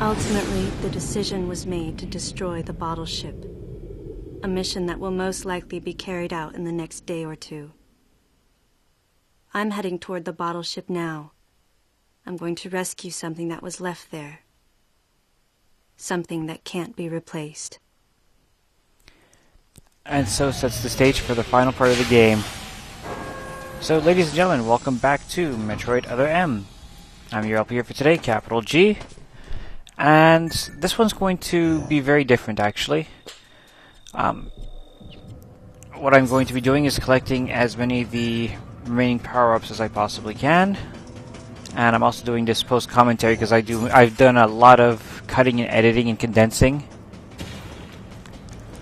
Ultimately, the decision was made to destroy the Bottleship. A mission that will most likely be carried out in the next day or two. I'm heading toward the Bottleship now. I'm going to rescue something that was left there. Something that can't be replaced. And so sets the stage for the final part of the game. So, ladies and gentlemen, welcome back to Metroid Other M. I'm your LP here for today, capital G. And this one's going to be very different, actually. What I'm going to be doing is collecting as many of the remaining power-ups as I possibly can. And I'm also doing this post-commentary because I've done a lot of cutting and editing and condensing.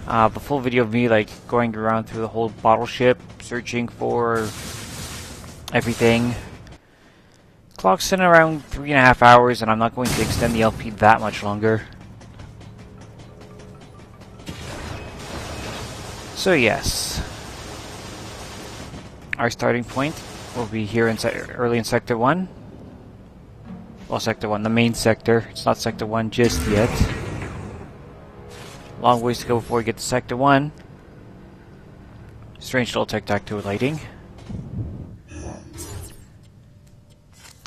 The full video of me going around through the whole Bottleship, searching for everything, clocks in around 3.5 hours, and I'm not going to extend the LP that much longer. So yes, our starting point will be here in early in Sector 1. Well, Sector 1, the main sector. It's not Sector 1 just yet. Long ways to go before we get to Sector 1. Strange little tic-tac-toe lighting.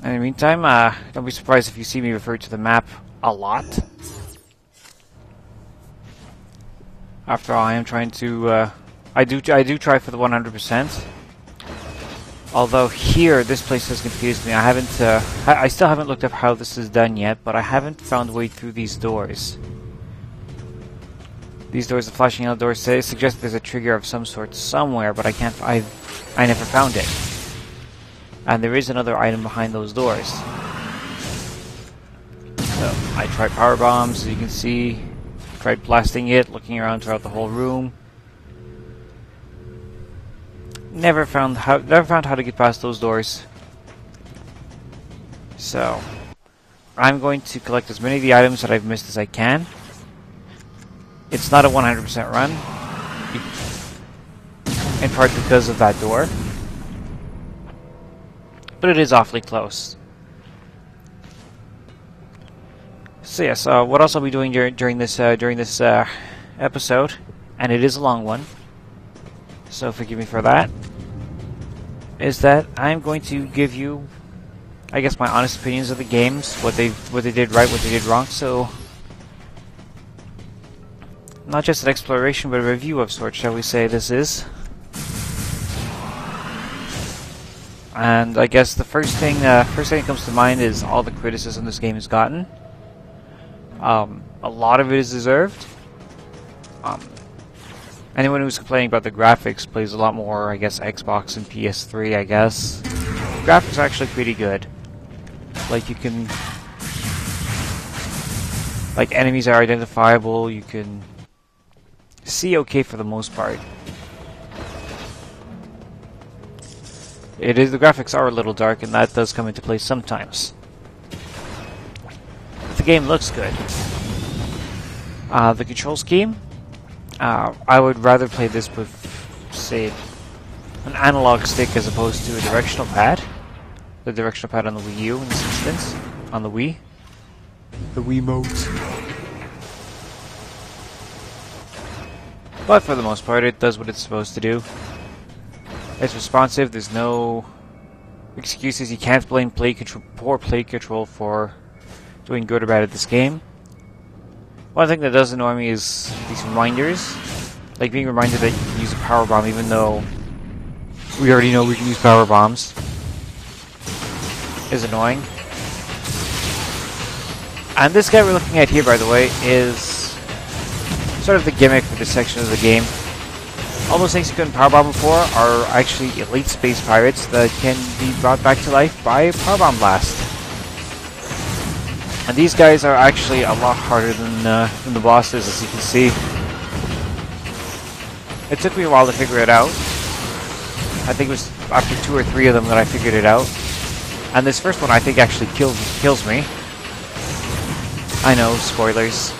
In the meantime, don't be surprised if you see me refer to the map a lot. After all, I am trying to, I do try for the 100%. Although here, this place has confused me. I still haven't looked up how this is done yet, but I haven't found a way through these doors. These doors, the flashing yellow doors, suggest there's a trigger of some sort somewhere, but I never found it. And there is another item behind those doors. So, I tried power bombs, as you can see. Tried blasting it, looking around throughout the whole room. Never found how to get past those doors. So, I'm going to collect as many of the items that I've missed as I can. It's not a 100% run, in part because of that door, but it is awfully close. So yes, what else I'll be doing during this episode, and it is a long one, so forgive me for that, is that I'm going to give you, I guess, my honest opinions of the games, what they did right, what they did wrong. So not just an exploration, but a review of sorts, shall we say this is. And I guess the first thing that comes to mind is all the criticism this game has gotten. A lot of it is deserved. Anyone who's complaining about the graphics plays a lot more, I guess, Xbox and PS3, I guess. The graphics are actually pretty good. Enemies are identifiable, you can see okay for the most part. The graphics are a little dark, and that does come into play sometimes. But the game looks good. The control scheme, I would rather play this with, say, an analog stick as opposed to a directional pad. The directional pad on the Wii U in this instance, on the Wii. The Wiimote. But for the most part, it does what it's supposed to do. It's responsive, there's no excuses. You can't blame poor play control for doing good or bad at this game. One thing that does annoy me is these reminders. Like being reminded that you can use a power bomb even though we already know we can use power bombs is annoying. And this guy we're looking at here, by the way, is sort of the gimmick for this section of the game. All those things you couldn't powerbomb before are actually elite space pirates that can be brought back to life by a powerbomb blast. And these guys are actually a lot harder than the bosses, as you can see. It took me a while to figure it out. I think it was after 2 or 3 of them that I figured it out. And this first one I think actually kills me. I know, spoilers.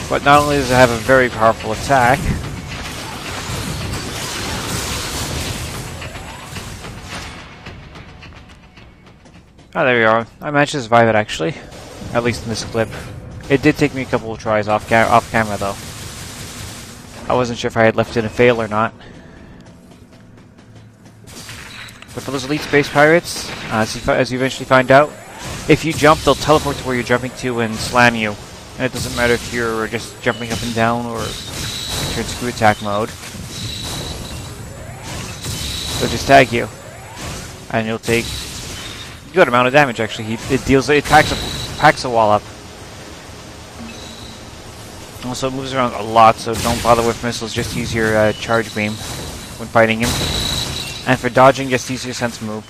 But not only does it have a very powerful attack, Oh, there we are. I managed to survive it, actually. At least in this clip. It did take me a couple of tries off camera, though. I wasn't sure if I had left it in a fail or not. But for those elite space pirates, as you eventually find out, if you jump, they'll teleport to where you're jumping to and slam you. And it doesn't matter if you're just jumping up and down or if you're in screw attack mode. They'll just tag you. And you'll take a good amount of damage, actually. It packs a wall up. Also, it moves around a lot, so don't bother with missiles. Just use your charge beam when fighting him. And for dodging, just use your sense move.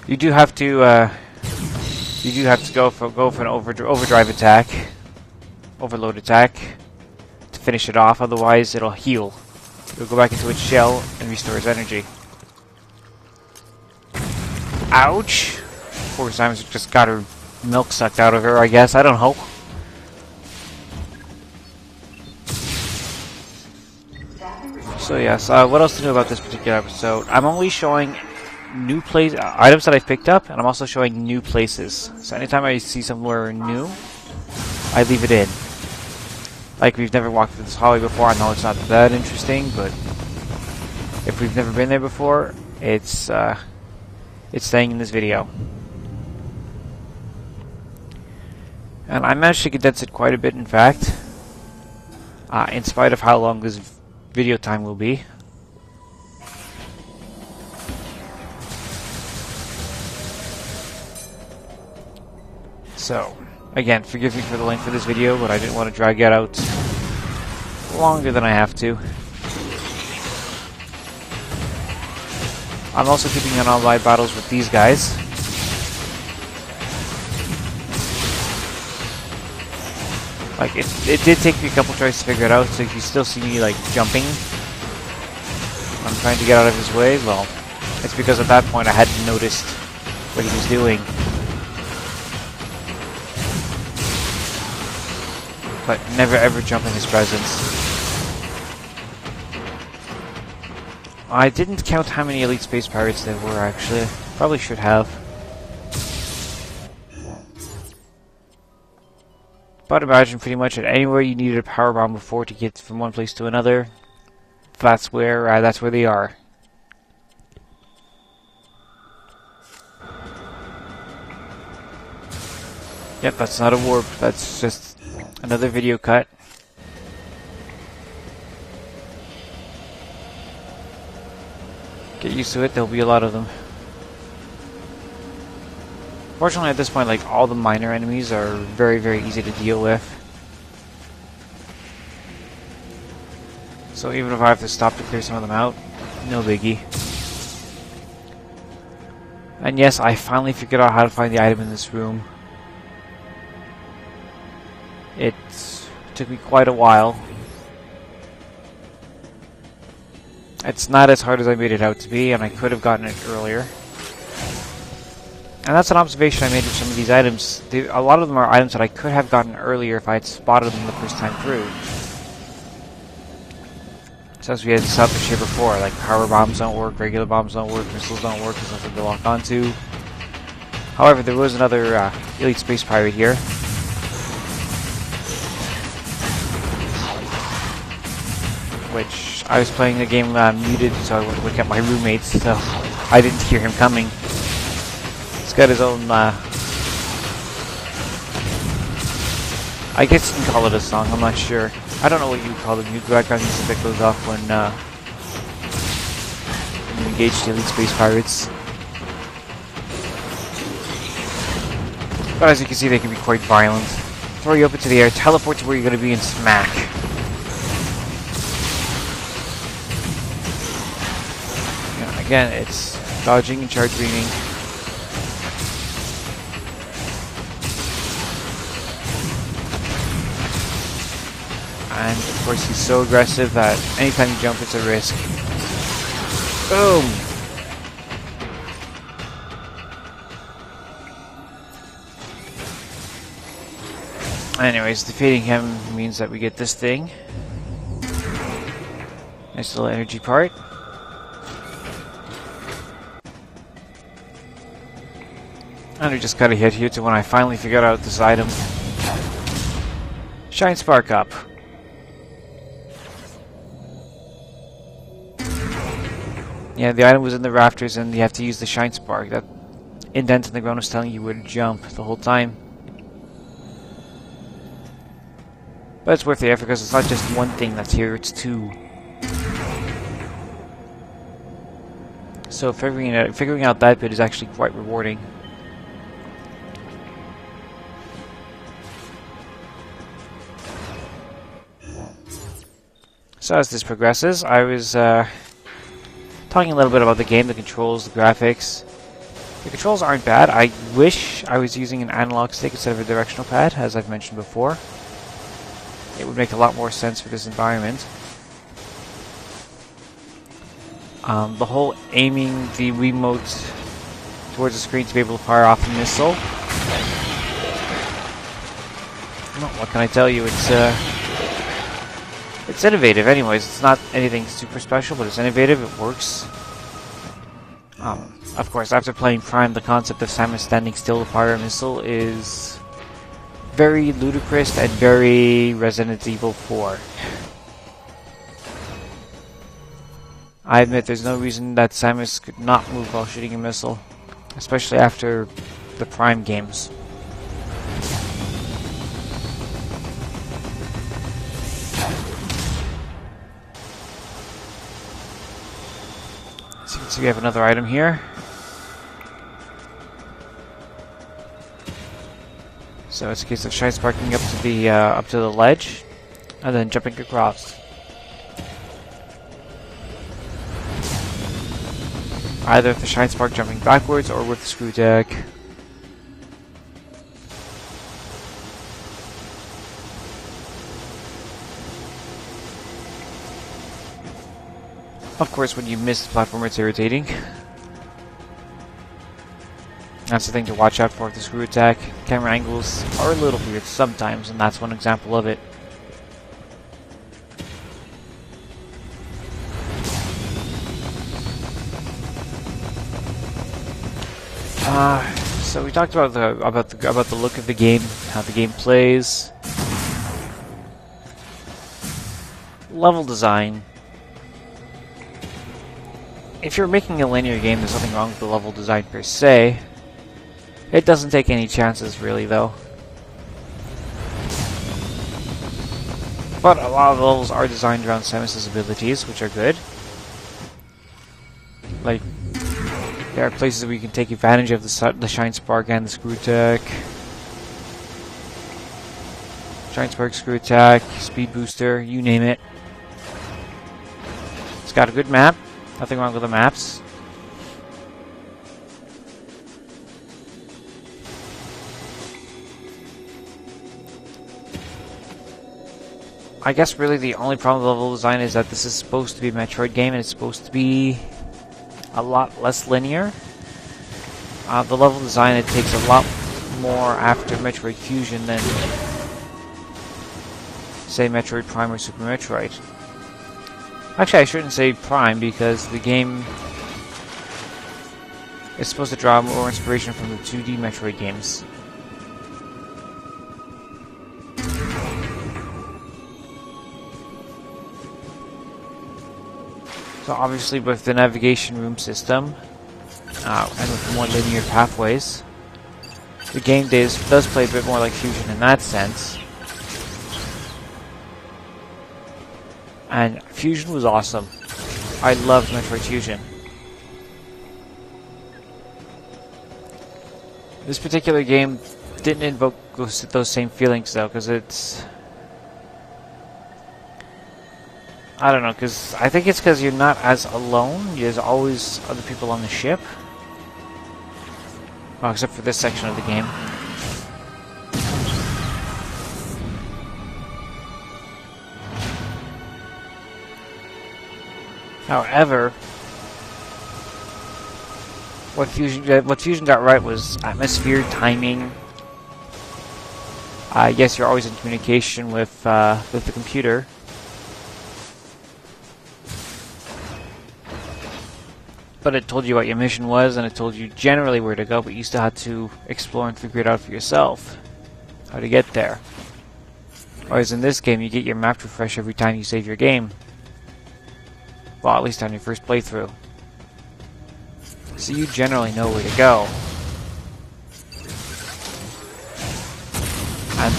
You do have to go for an overdrive attack, overload attack, to finish it off. Otherwise, it'll heal. It'll go back into its shell and restore its energy. Ouch! Poor Simon's just got her milk sucked out of her, I guess. I don't know. So yes, what else to know about this particular episode? I'm only showing new items that I've picked up, and I'm also showing new places. So anytime I see somewhere new, I leave it in. Like, we've never walked through this hallway before. I know it's not that interesting, but if we've never been there before, it's staying in this video. And I managed to condense it quite a bit, in fact, in spite of how long this video time will be. So, again, forgive me for the length of this video, but I didn't want to drag it out longer than I have to. I'm also keeping on all my battles with these guys. Like, it did take me a couple tries to figure it out, so if you still see me, like, jumping, I'm trying to get out of his way, well, it's because at that point I hadn't noticed what he was doing. But never ever jump in his presence. I didn't count how many elite space pirates there were, actually. Probably should have. But imagine pretty much at anywhere you needed a power bomb before to get from one place to another, that's where they are. Yep, that's not a warp. That's just another video cut. Get used to it. There'll be a lot of them. Fortunately, at this point, like, all the minor enemies are very, very easy to deal with. So even if I have to stop to clear some of them out, no biggie. And yes, I finally figured out how to find the item in this room. It took me quite a while. It's not as hard as I made it out to be, and I could have gotten it earlier. And that's an observation I made with some of these items. A lot of them are items that I could have gotten earlier if I had spotted them the first time through. So as we had established here before, like, power bombs don't work, regular bombs don't work, missiles don't work, there's nothing to lock onto. However, there was another elite space pirate here. Which I was playing the game muted, so I would wake up my roommates, so I didn't hear him coming. He's got his own, I guess you can call it a song, I'm not sure. I don't know what you call the new background music that goes off when you engage the elite space pirates. But as you can see, they can be quite violent. Throw you up into the air, teleport to where you're going to be, and smack. Yeah, again, it's dodging and charge beaming. And of course he's so aggressive that anytime you jump it's a risk. Boom! Anyways, defeating him means that we get this thing. Nice little energy part. And we just gotta hit here to when I finally figured out this item. Shine Spark up. Yeah, the item was in the rafters and you have to use the Shine Spark. That indent in the ground was telling you where to jump the whole time. But it's worth the effort because it's not just one thing that's here, it's two. So figuring out that bit is actually quite rewarding. So as this progresses, I was talking a little bit about the game, the controls, the graphics. The controls aren't bad. I wish I was using an analog stick instead of a directional pad, as I've mentioned before. It would make a lot more sense for this environment. The whole aiming the remote towards the screen to be able to fire off a missile. Well, what can I tell you? It's innovative anyways. It's not anything super special, but it's innovative. It works. Of course, after playing Prime, the concept of Samus standing still to fire a missile is very ludicrous and very Resident Evil 4. I admit there's no reason that Samus could not move while shooting a missile, especially after the Prime games. So you can see we have another item here. So it's a case of Shine Sparking up to the ledge, and then jumping across. Either with the Shine Spark jumping backwards or with the screw deck. Of course, when you miss the platform, it's irritating. That's the thing to watch out for with the screw attack. Camera angles are a little weird sometimes, and that's one example of it. So we talked about the look of the game, how the game plays, level design. If you're making a linear game, there's nothing wrong with the level design per se. It doesn't take any chances, really, though. But a lot of the levels are designed around Samus's abilities, which are good. Like, there are places where you can take advantage of the Shine Spark and the Screw Attack. Shine Spark, Screw Attack, Speed Booster, you name it. It's got a good map. Nothing wrong with the maps. I guess really the only problem with level design is that this is supposed to be a Metroid game and it's supposed to be a lot less linear. The level design, it takes a lot more after Metroid Fusion than, say, Metroid Prime or Super Metroid. Actually, I shouldn't say Prime because the game is supposed to draw more inspiration from the 2D Metroid games. So obviously with the navigation room system, and with more linear pathways, the game does play a bit more like Fusion in that sense. And Fusion was awesome. I loved Metroid Fusion. This particular game didn't invoke those same feelings though, because it's... I don't know, because I think it's because you're not as alone. There's always other people on the ship. Well, except for this section of the game. However, what Fusion got right was atmosphere, timing. Yes, you're always in communication with the computer. but it told you what your mission was, and it told you generally where to go, but you still had to explore and figure it out for yourself, how to get there. Whereas in this game, you get your map refresh every time you save your game. Well, at least on your first playthrough. So you generally know where to go. And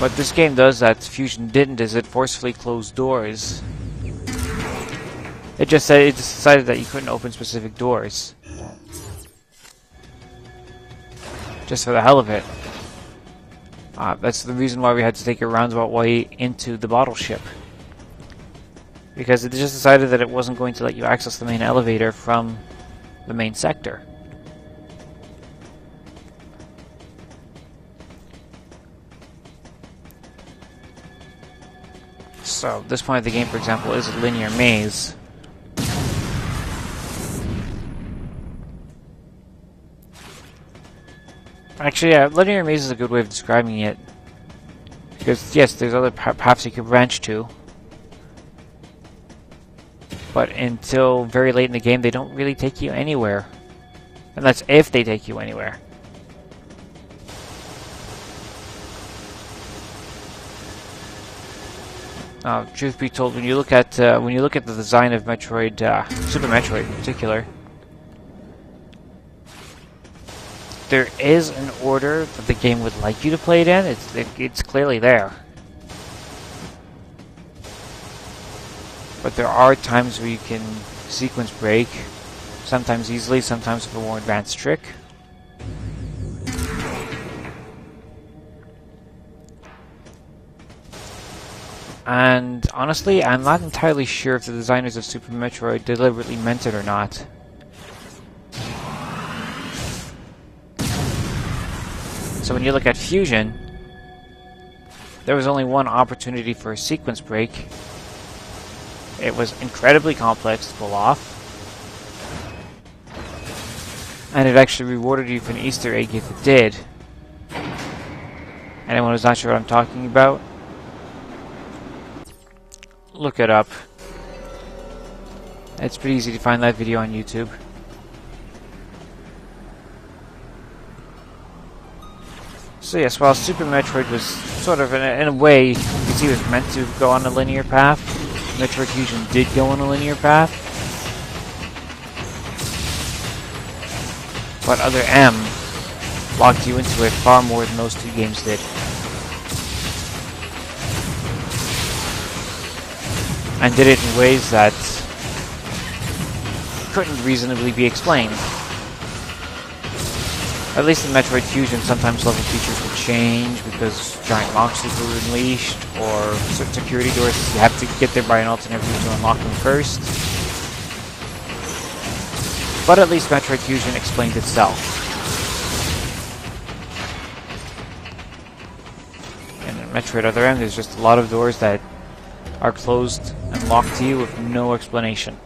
what this game does that Fusion didn't is it forcefully closed doors. It just decided that you couldn't open specific doors. Just for the hell of it. That's the reason why we had to take a roundabout way into the Bottleship. Because it just decided that it wasn't going to let you access the main elevator from the main sector. So, this point of the game, for example, is a linear maze. Actually, yeah, linear maze is a good way of describing it. Because, yes, there's other paths you can branch to. But until very late in the game, they don't really take you anywhere. And that's if they take you anywhere. Truth be told, when you look at the design of Metroid, Super Metroid in particular, there is an order that the game would like you to play it in. It's clearly there. But there are times where you can sequence break, sometimes easily, sometimes with a more advanced trick. And honestly, I'm not entirely sure if the designers of Super Metroid deliberately meant it or not. So when you look at Fusion, there was only one opportunity for a sequence break. It was incredibly complex to pull off. And it actually rewarded you for an Easter egg if it did. Anyone who's not sure what I'm talking about, look it up. It's pretty easy to find that video on YouTube. So yes, while Super Metroid was sort of, in a way, you can see it was meant to go on a linear path, Metroid Fusion did go on a linear path. But Other M locked you into it far more than those two games did. And did it in ways that couldn't reasonably be explained. At least in Metroid Fusion, sometimes level features would change because giant monsters were unleashed, or certain security doors, you have to get there by an alternate route to unlock them first. But at least Metroid Fusion explained itself. And in Metroid Other M, there's just a lot of doors that are closed and locked to you with no explanation.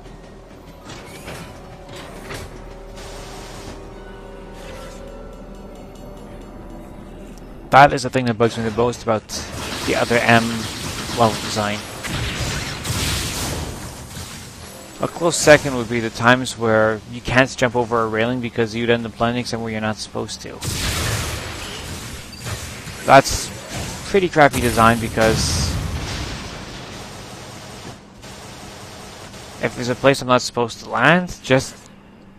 That is the thing that bugs me the most about the Other M level design. A close second would be the times where you can't jump over a railing because you'd end up landing somewhere you're not supposed to. That's pretty crappy design because if there's a place I'm not supposed to land, just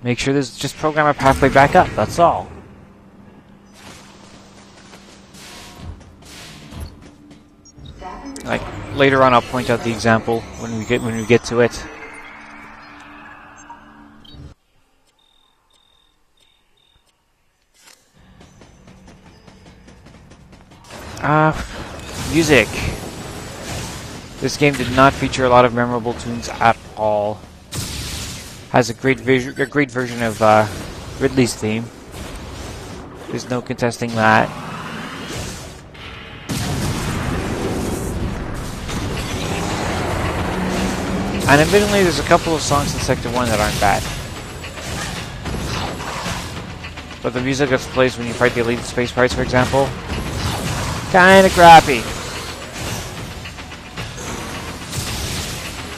make sure just program a pathway back up, that's all. Like later on I'll point out the example when we get to it. Music. This game did not feature a lot of memorable tunes at all. Has a great version of Ridley's theme. There's no contesting that. And admittedly, there's a couple of songs in Sector 1 that aren't bad. But the music that plays when you fight the elite space pirates, for example, kinda crappy.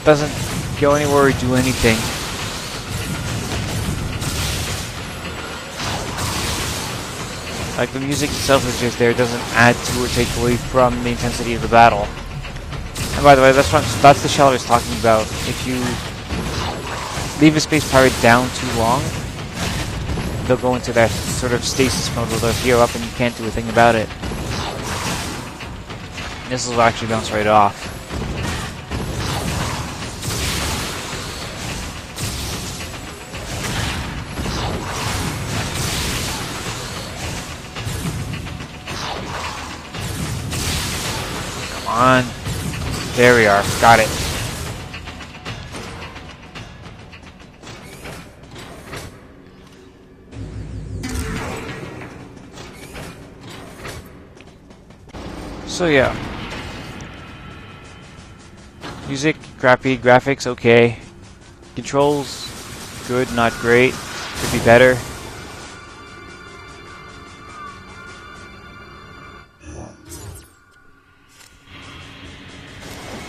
Doesn't go anywhere or do anything. Like, the music itself is just there, it doesn't add to or take away from the intensity of the battle. And by the way, that's the shell I was talking about. If you leave a space pirate down too long, they'll go into that sort of stasis mode where they'll heal up and you can't do a thing about it. Missiles will actually bounce right off. Come on. There we are. Got it. So yeah. Music, crappy. Graphics, okay. Controls, good, not great. Could be better.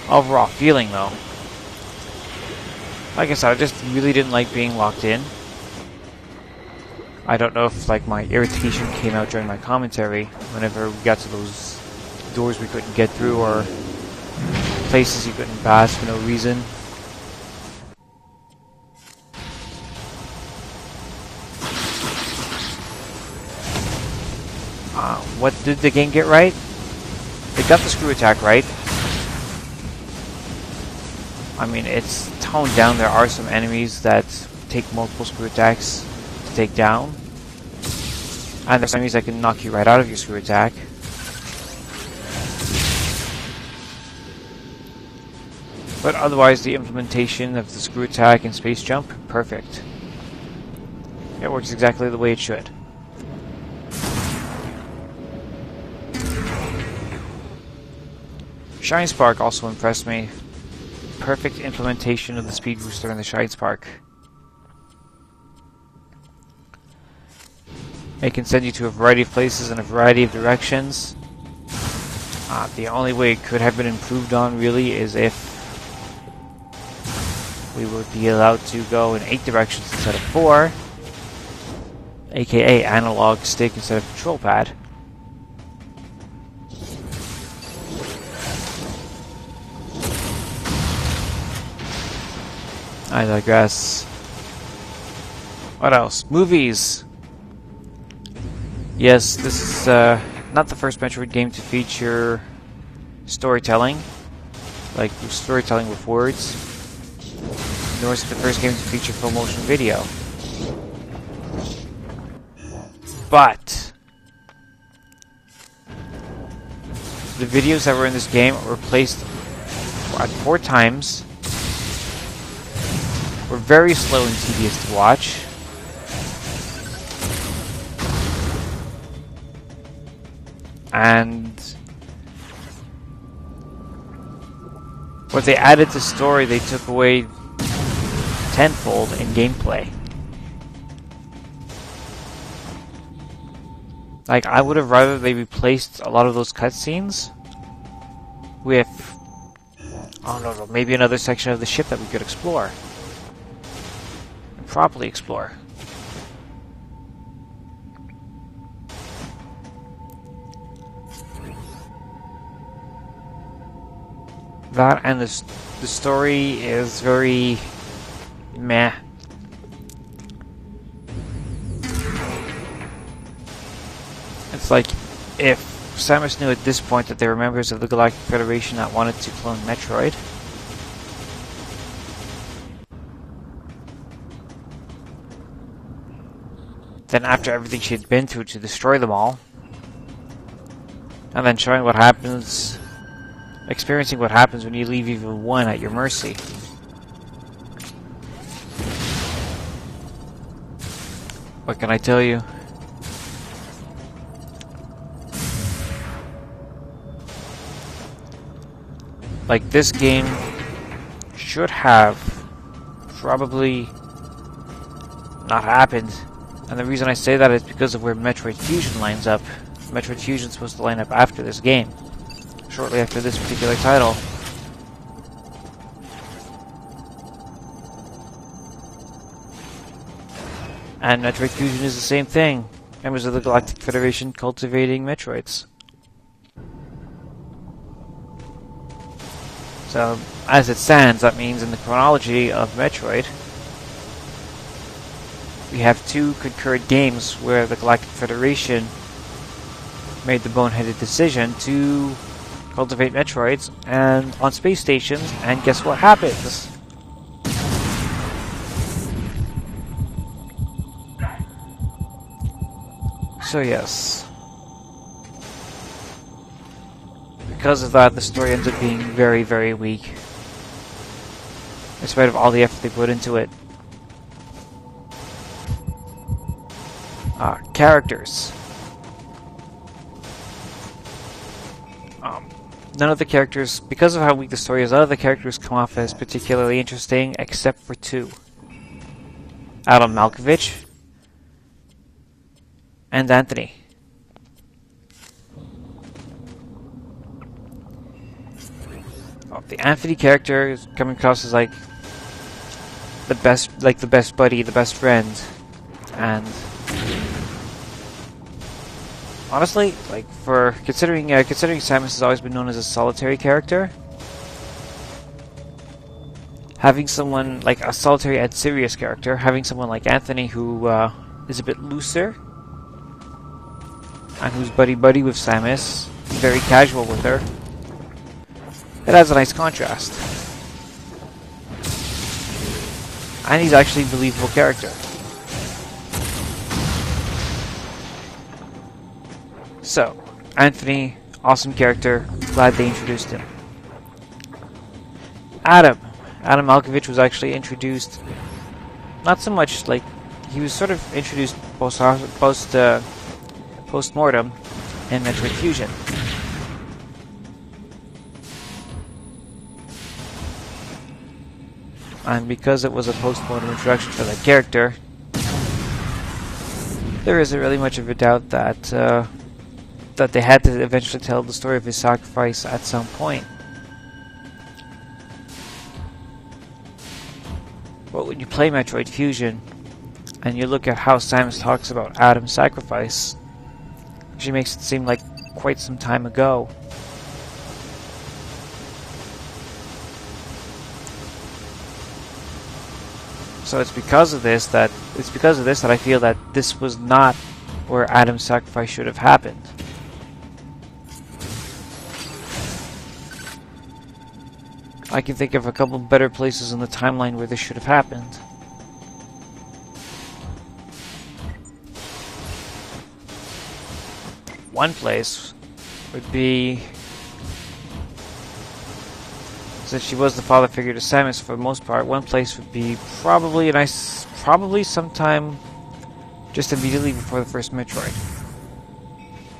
Overall feeling, though. Like I said, I just really didn't like being locked in. I don't know if, like, my irritation came out during my commentary whenever we got to those doors we couldn't get through or places you couldn't pass for no reason. What did the game get right? They got the screw attack right. I mean, it's toned down. There are some enemies that take multiple screw attacks to take down. And there's enemies that can knock you right out of your screw attack. But otherwise, the implementation of the screw attack and space jump, perfect. It works exactly the way it should. Shine Spark also impressed me. Perfect implementation of the speed booster and the Shine Spark. It can send you to a variety of places in a variety of directions. The only way it could have been improved on, really, is if we would be allowed to go in 8 directions instead of 4, aka analog stick instead of control pad. I digress. What else? Movies! Yes, this is not the first Metroid game to feature storytelling, like storytelling with words, nor is it the first game to feature full motion video. But the videos that were in this game were placed at 4 times, were very slow and tedious to watch. And what they added to story, they took away tenfold in gameplay. Like, I would have rather they replaced a lot of those cutscenes with, I don't know, maybe another section of the ship that we could explore. And properly explore. That and the story is very meh. It's like if Samus knew at this point that they were members of the Galactic Federation that wanted to clone Metroid, then after everything she had been through to destroy them all, and then showing what happens, experiencing what happens when you leave even one at your mercy. What can I tell you? Like, this game should have probably not happened. And the reason I say that is because of where Metroid Fusion lines up. Metroid Fusion is supposed to line up after this game, shortly after this particular title. And Metroid Fusion is the same thing. members of the Galactic Federation cultivating Metroids. So, as it stands, that means in the chronology of Metroid, we have 2 concurrent games where the Galactic Federation made the boneheaded decision to cultivate Metroids and on space stations, and guess what happens? So yes. Because of that, the story ends up being very, very weak. In spite of all the effort they put into it. Characters. None of the characters, because of how weak the story is, none of the characters come off as particularly interesting, except for 2. Adam Malkovich and Anthony. The Anthony character is coming across as like the best buddy, the best friend, and honestly, like for considering Samus has always been known as a solitary character, having someone like a solitary and serious character, having someone like Anthony who is a bit looser and who's buddy with Samus, very casual with her. It has a nice contrast. And he's actually a believable character. So, Anthony, awesome character. Glad they introduced him. Adam Malkovich was actually introduced, not so much like, he was sort of introduced post-mortem in Metroid Fusion. And because it was a post-mortem introduction for that character, there isn't really much of a doubt that that they had to eventually tell the story of his sacrifice at some point. But when you play Metroid Fusion, and you look at how Samus talks about Adam's sacrifice, she makes it seem like quite some time ago. So it's because of this that I feel that this was not where Adam's sacrifice should have happened. I can think of a couple better places in the timeline where this should have happened. One place would be, since she was the father figure to Samus for the most part, one place would be probably sometime just immediately before the first Metroid.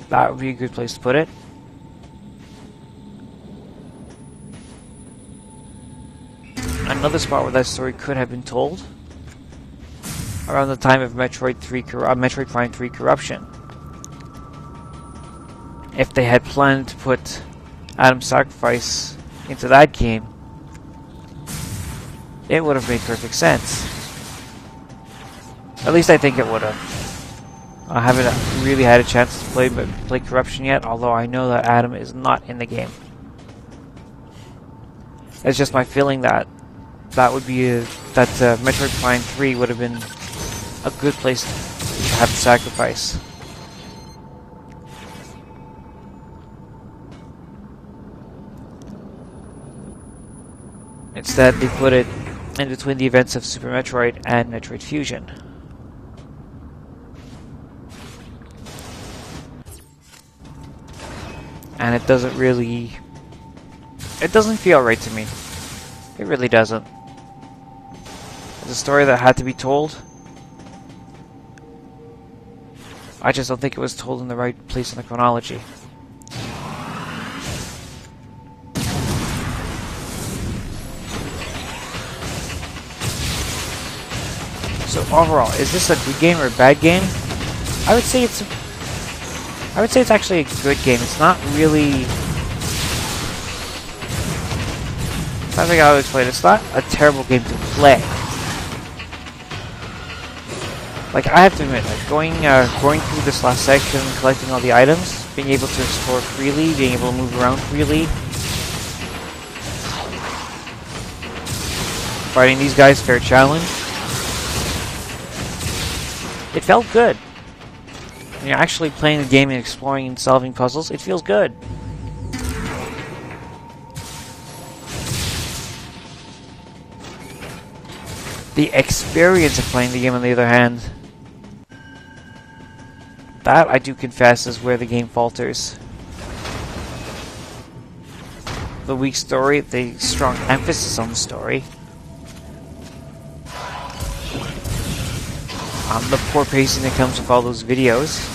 That would be a good place to put it. Another spot where that story could have been told, around the time of Metroid Prime 3 Corruption. If they had planned to put Adam's sacrifice into that game, it would have made perfect sense. At least I think it would have. I haven't really had a chance to play Corruption yet, although I know that Adam is not in the game. It's just my feeling that Metroid Prime 3 would have been a good place to have the sacrifice. Instead, they put it in between the events of Super Metroid and Metroid Fusion. And it doesn't feel right to me. It really doesn't. It's a story that had to be told. I just don't think it was told in the right place in the chronology. So overall, is this a good game or a bad game? I would say it's actually a good game. It's not really, I think I'll explain. It's not a terrible game to play. Like, I have to admit, like, going through this last section, collecting all the items, being able to explore freely, being able to move around freely, fighting these guys, fair challenge. It felt good. When you're actually playing the game and exploring and solving puzzles, it feels good. The experience of playing the game, on the other hand, that, I do confess, is where the game falters. The weak story, the strong emphasis on the story, the poor pacing that comes with all those videos.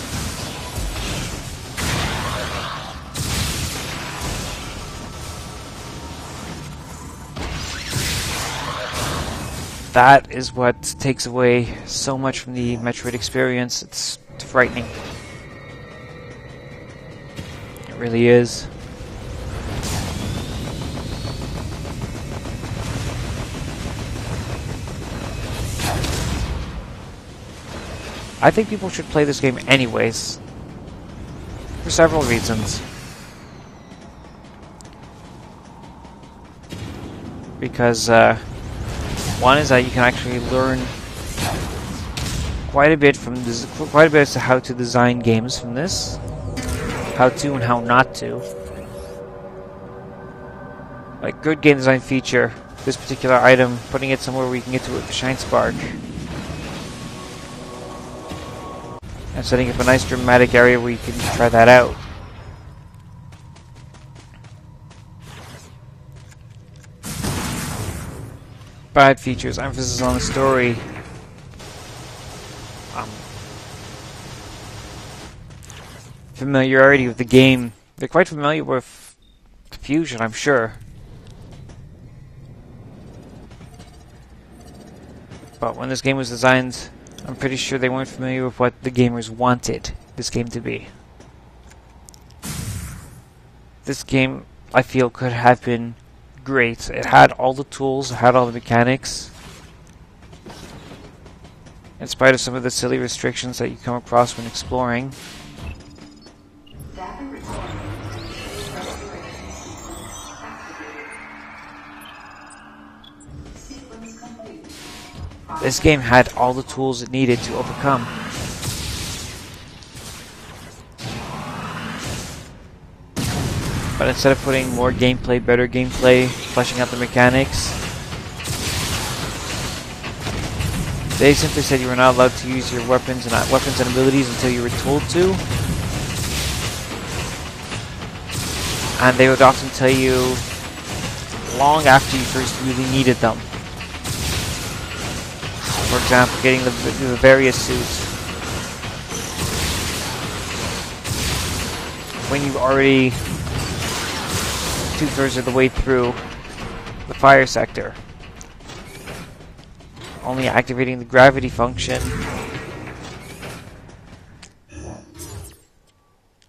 That is what takes away so much from the Metroid experience. It's frightening. It really is. I think people should play this game anyways, for several reasons. Because, one is that you can actually learn quite a bit as to how to design games from this, how to and how not to. Like, good game design feature, this particular item, putting it somewhere where you can get to it with the Shine Spark. And setting up a nice dramatic area where you can try that out. Bad features, emphasis on the story. Familiarity with the game. They're quite familiar with Fusion, I'm sure. But when this game was designed, I'm pretty sure they weren't familiar with what the gamers wanted this game to be. This game, I feel, could have been great. It had all the tools, it had all the mechanics. In spite of some of the silly restrictions that you come across when exploring. This game had all the tools it needed to overcome. But instead of putting more gameplay, better gameplay, fleshing out the mechanics, they simply said you were not allowed to use your weapons and abilities until you were told to. And they would often tell you long after you first really needed them. For example, getting the various suits when you've already 2/3 of the way through the fire sector. Only activating the gravity function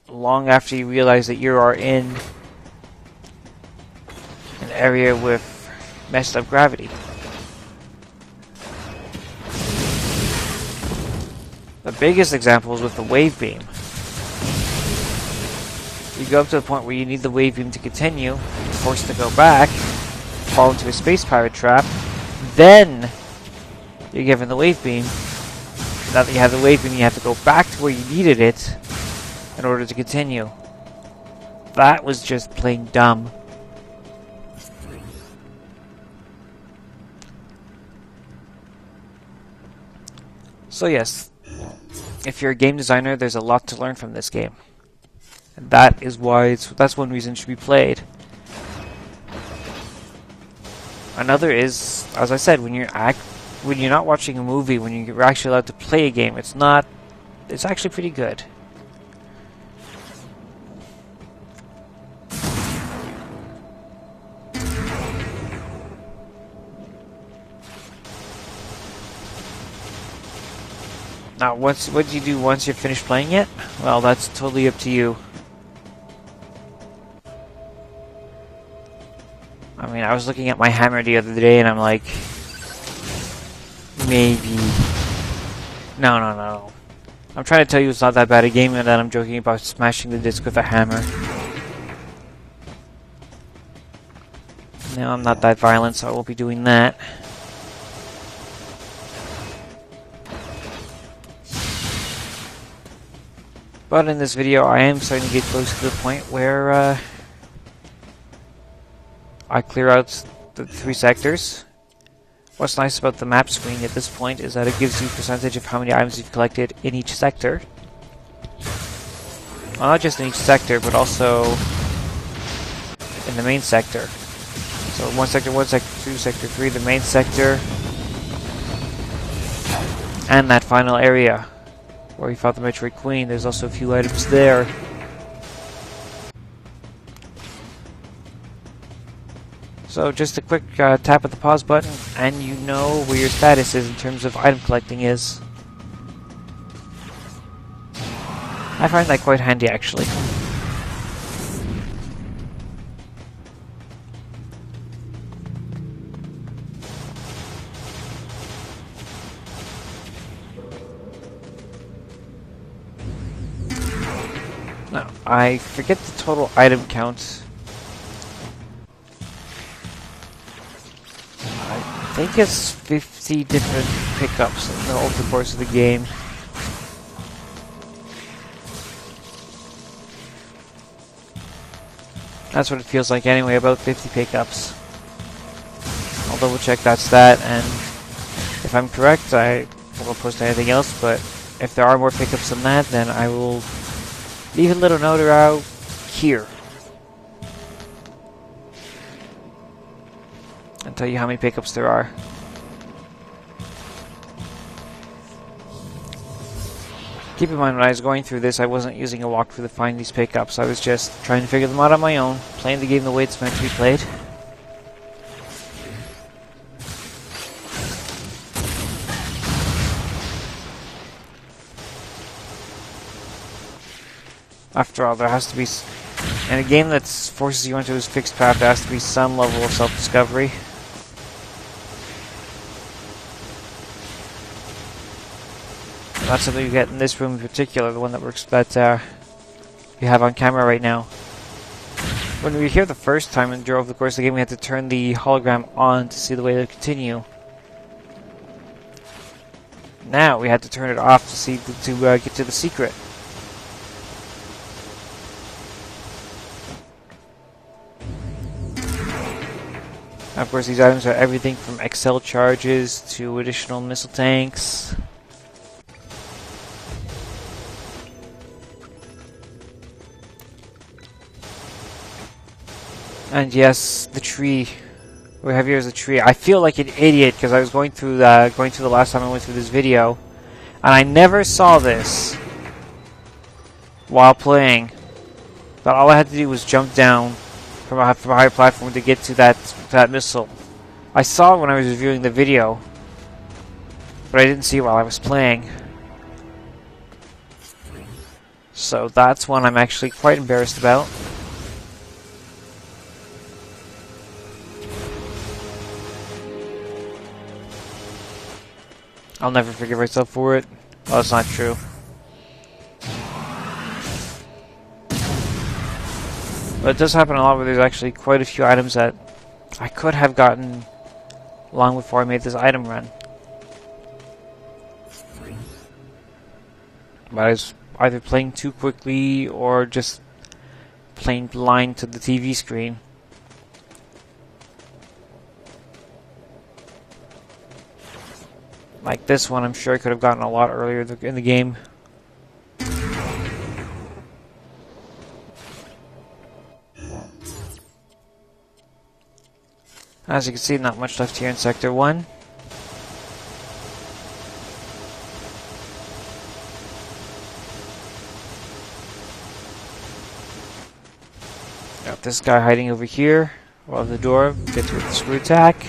long after you realize that you are in an area with messed up gravity. The biggest example is with the wave beam. You go up to the point where you need the wave beam to continue, you're forced to go back, fall into a space pirate trap, then you're given the wave beam. Now that you have the wave beam, you have to go back to where you needed it in order to continue. That was just plain dumb. So yes, if you're a game designer, there's a lot to learn from this game. And that is why that's one reason it should be played. Another is, as I said, when you're not watching a movie, when you're actually allowed to play a game, it's actually pretty good. Now, what do you do once you're finished playing it? Well, that's totally up to you. I mean, I was looking at my hammer the other day and I'm like, No, no, no. I'm trying to tell you it's not that bad a game and that I'm joking about smashing the disc with a hammer. No, I'm not that violent, so I won't be doing that. But in this video, I am starting to get close to the point where I clear out the 3 sectors. What's nice about the map screen at this point is that it gives you a percentage of how many items you've collected in each sector. Well, not just in each sector, but also in the main sector. So 1 sector, 2, sector 3, the main sector, and that final area where we fought the Metroid Queen. There's also a few items there. So just a quick tap of the pause button and you know where your status is in terms of item collecting is. I find that quite handy actually. Now, I forget the total item count. I think it's 50 different pickups over the course of the game. That's what it feels like anyway, about 50 pickups. I'll double check that stat, and if I'm correct, I won't post anything else, but if there are more pickups than that, then I will leave a little note out here and tell you how many pickups there are. Keep in mind, when I was going through this, I wasn't using a walkthrough to find these pickups. I was just trying to figure them out on my own, playing the game the way it's meant to be played. After all, there has to be, in a game that forces you into a fixed path, there has to be some level of self-discovery. That's something you get in this room in particular, the one that you have on camera right now. When we were here the first time and over the course of the game, we had to turn the hologram on to see the way to continue. Now we had to turn it off to see get to the secret. Of course, these items are everything from XL charges to additional missile tanks. And yes, the tree. What we have here is a tree. I feel like an idiot because I was going through the last time I went through this video, and I never saw this while playing. But all I had to do was jump down from a higher platform to get to that missile. I saw it when I was reviewing the video, but I didn't see it while I was playing. So that's one I'm actually quite embarrassed about. I'll never forgive myself for it. Well, that's not true. But it does happen a lot where there's actually quite a few items that I could have gotten long before I made this item run. But I was either playing too quickly or just plain blind to the TV screen. Like this one, I'm sure I could have gotten a lot earlier in the game. As you can see, not much left here in Sector 1. Got this guy hiding over here. We'll have the door. Get to it with the screw attack.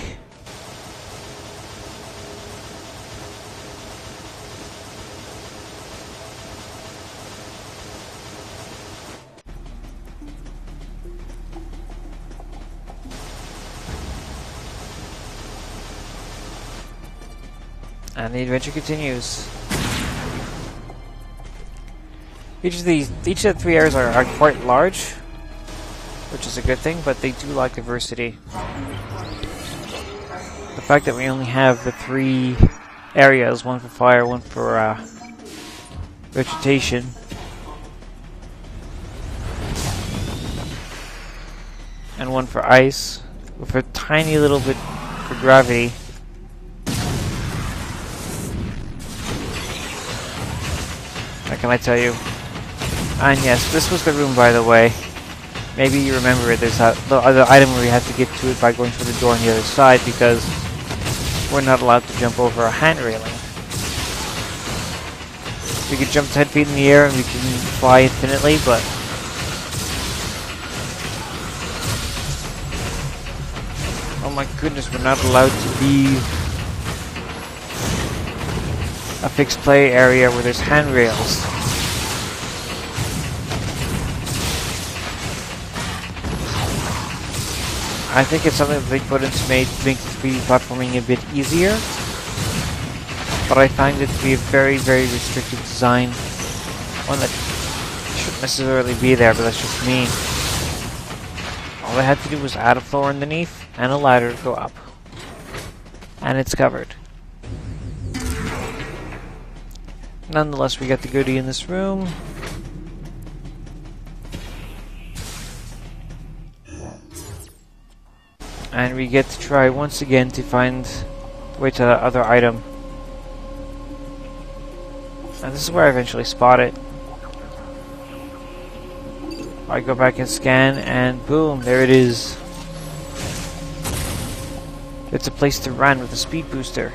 And the adventure continues. Each of the 3 areas are quite large, which is a good thing, but they do lack diversity. The fact that we only have the 3 areas, one for fire, one for vegetation, and one for ice, with a tiny little bit for gravity. What can I tell you? And yes, this was the room, by the way. Maybe you remember it. There's the other item where you have to get to it by going through the door on the other side, because we're not allowed to jump over a hand railing. We can jump 10 feet in the air and we can fly infinitely, but oh my goodness, we're not allowed to leave a fixed play area where there's handrails. I think it's something that they put in to make 3D platforming a bit easier, but I find it to be a very, very restricted design. One that shouldn't necessarily be there, but that's just me. All I had to do was add a floor underneath and a ladder to go up. And it's covered. Nonetheless, we got the goodie in this room. And we get to try once again to find the way to the other item. And this is where I eventually spot it. I go back and scan, and boom, there it is. It's a place to run with a speed booster.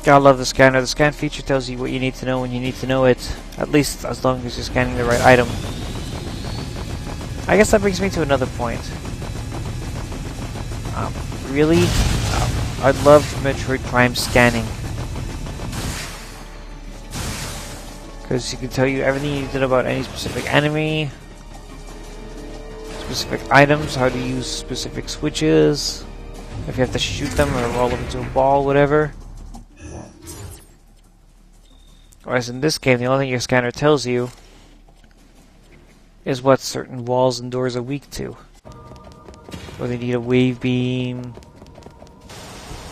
Gotta love the scanner. The scan feature tells you what you need to know when you need to know it, at least as long as you're scanning the right item. I guess that brings me to another point. Really, I love Metroid Prime scanning, because you can tell you everything you did about any specific enemy, specific items, how to use specific switches, if you have to shoot them or roll them into a ball, whatever. Whereas in this game, the only thing your scanner tells you is what certain walls and doors are weak to. Whether you need a wave beam,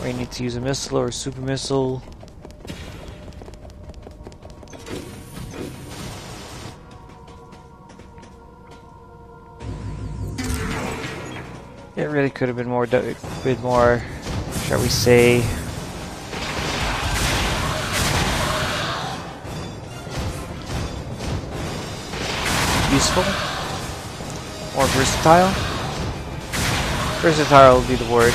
or you need to use a missile or a super missile. It really could have been more, shall we say, useful, more versatile. Versatile would be the word.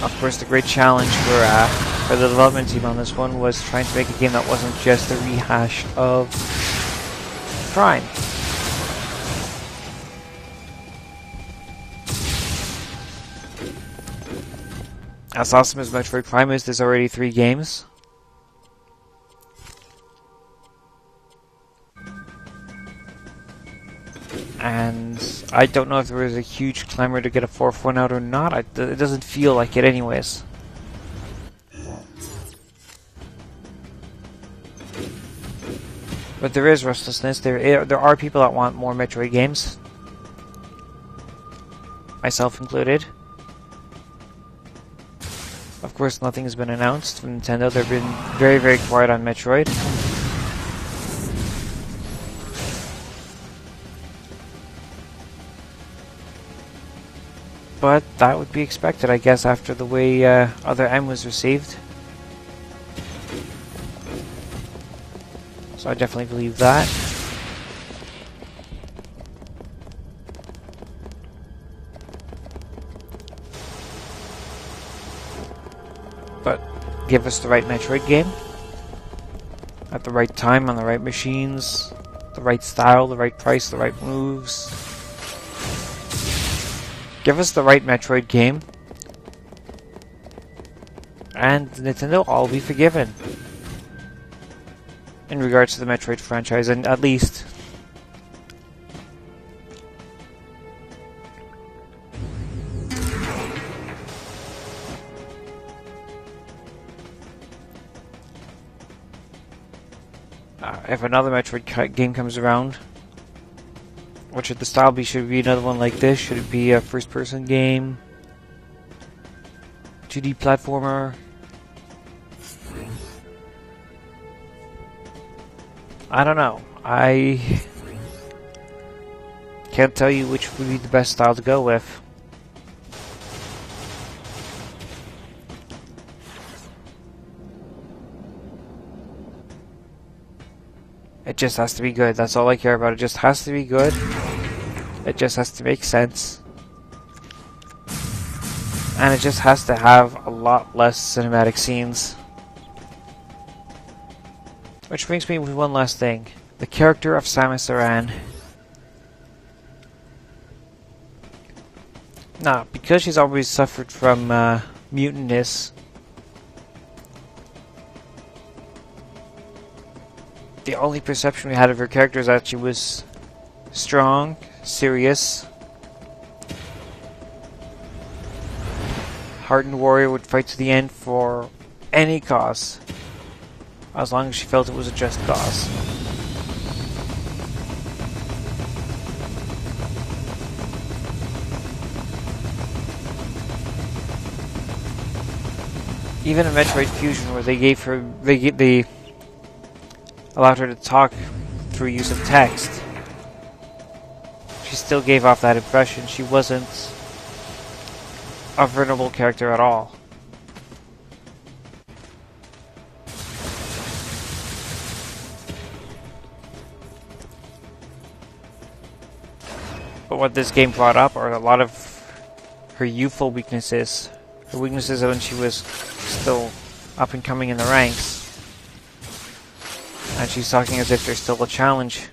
Of course, the great challenge for the development team on this one was trying to make a game that wasn't just a rehash of Prime. As awesome as Metroid Prime is, there's already 3 games. And I don't know if there was a huge clamor to get a 4th one out or not. It doesn't feel like it anyways. But there is restlessness. There are people that want more Metroid games. Myself included. Of course, nothing has been announced from Nintendo. They've been very, very quiet on Metroid. But that would be expected, I guess, after the way Other M was received. So I definitely believe that. But give us the right Metroid game. At the right time, on the right machines. The right style, the right price, the right moves. Give us the right Metroid game, and Nintendo, all be forgiven. In regards to the Metroid franchise, and at least if another Metroid game comes around, what should the style be? Should it be another one like this? Should it be a first-person game? 2D platformer? I don't know. I can't tell you which would be the best style to go with. It just has to be good. That's all I care about. It just has to be good. It just has to make sense. And it just has to have a lot less cinematic scenes. Which brings me with one last thing. The character of Samus Aran. Now, because she's always suffered from mutantness, the only perception we had of her character is that she was strong, serious, hardened warrior, would fight to the end for any cause, as long as she felt it was a just cause. Even in Metroid Fusion, where they allowed her to talk through use of text, she still gave off that impression. She wasn't a vulnerable character at all. But what this game brought up are a lot of her youthful weaknesses. Her weaknesses when she was still up and coming in the ranks. And she's talking as if there's still a challenge.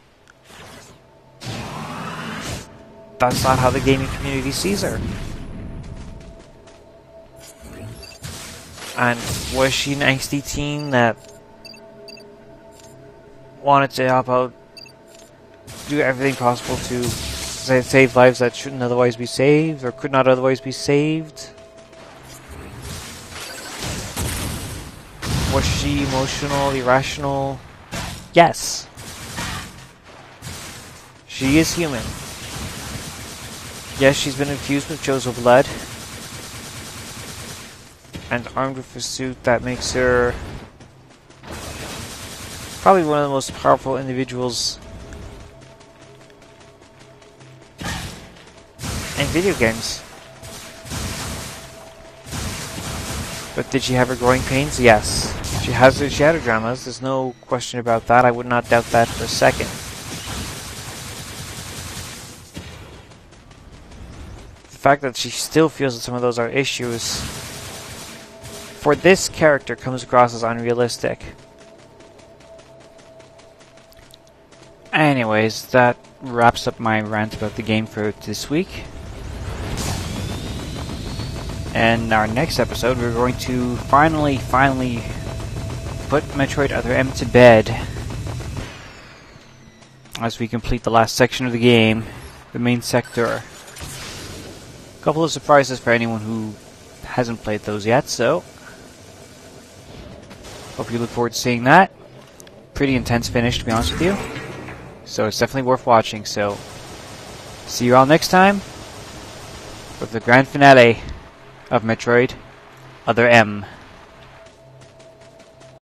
That's not how the gaming community sees her. And was she an angsty teen that wanted to help out, do everything possible to save lives that shouldn't otherwise be saved, or could not otherwise be saved? Was she emotional, irrational? Yes. She is human. Yes, she's been infused with Jozo blood and armed with a suit that makes her probably one of the most powerful individuals in video games. But did she have her growing pains? Yes. She had her dramas, there's no question about that. I would not doubt that for a second. The fact that she still feels that some of those are issues for this character comes across as unrealistic. Anyways, that wraps up my rant about the game for this week. And our next episode, we're going to finally put Metroid Other M to bed as we complete the last section of the game, the main sector. A couple of surprises for anyone who hasn't played those yet, so hope you look forward to seeing that. Pretty intense finish, to be honest with you, so it's definitely worth watching. So see you all next time with the grand finale of Metroid Other M.